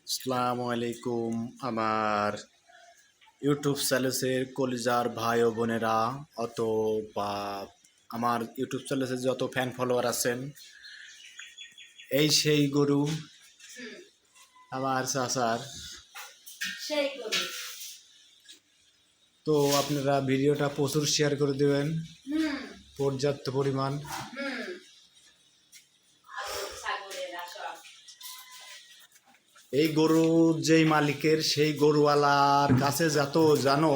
আসসালামু আলাইকুম আমার ইউটিউব চ্যানেলের কলিজার ভাই ও বোনেরা বা আমার ইউটিউব চ্যানেলে যত ফ্যান ফলোয়ার আছেন এই সেই গরু আমার চাচার। তো আপনারা ভিডিওটা প্রচুর শেয়ার করে দেবেন পর্যাপ্ত পরিমাণ। এই গরু যেই মালিকের সেই গরুওয়ালার কাছে যত জানো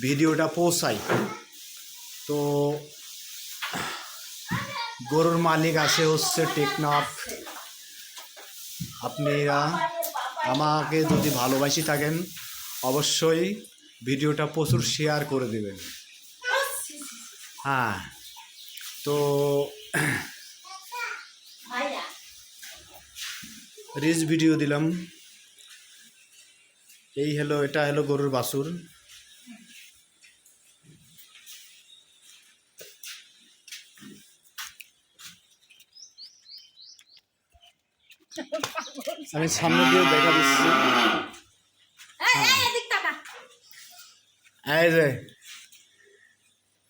ভিডিওটা পৌঁছায়। তো গরুর মালিক আছে হচ্ছে টেকনাফ। আপনারা আমাকে যদি ভালোবাসি থাকেন অবশ্যই ভিডিওটা প্রচুর শেয়ার করে দেবেন। হ্যাঁ, তো রিচ ভিডিও দিলাম। এই হলো, এটা হলো গরুর বাছুর। আমি সামনে দিয়ে দেখা দিচ্ছি।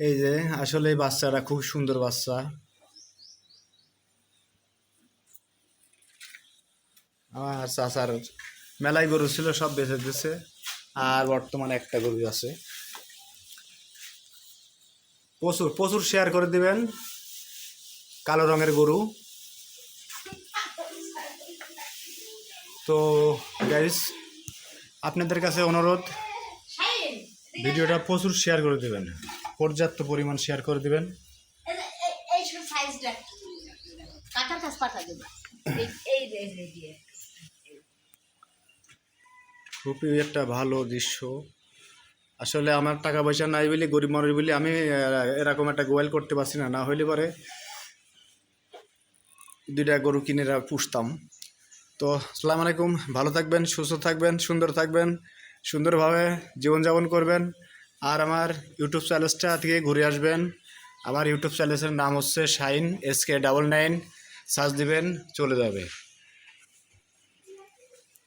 এই যে আসলে এই বাচ্চাটা খুব সুন্দর বাচ্চা। আমার চাচার মেলাই গরু ছিল, সব বেঁচে দিচ্ছে, আর বর্তমানে একটা গরু আছে। প্রচুর প্রচুর শেয়ার করে দিবেন। কালো রঙের গরু। তো গাইস, আপনাদের কাছে অনুরোধ, ভিডিওটা প্রচুর শেয়ার করে দেবেন, পর্যাপ্ত পরিমাণ শেয়ার করে দেবেন। খুবই একটা ভালো দৃশ্য। আসলে আমার টাকা পয়সা নাই বলে, গরিব মানুষ বলে আমি এরকম একটা গোয়াল করতে পারছি না। না হইলে পরে দুইটা গরু কিনে পুষতাম। তো আসসালামু আলাইকুম, ভালো থাকবেন, সুস্থ থাকবেন, সুন্দর থাকবেন, সুন্দরভাবে জীবনযাপন করবেন। আর আমার ইউটিউব চ্যানেলটা থেকে ঘুরে আসবেন। আমার ইউটিউব চ্যানেলের নাম হচ্ছে শাইন SK99। সার্চ দিবেন, চলে যাবে।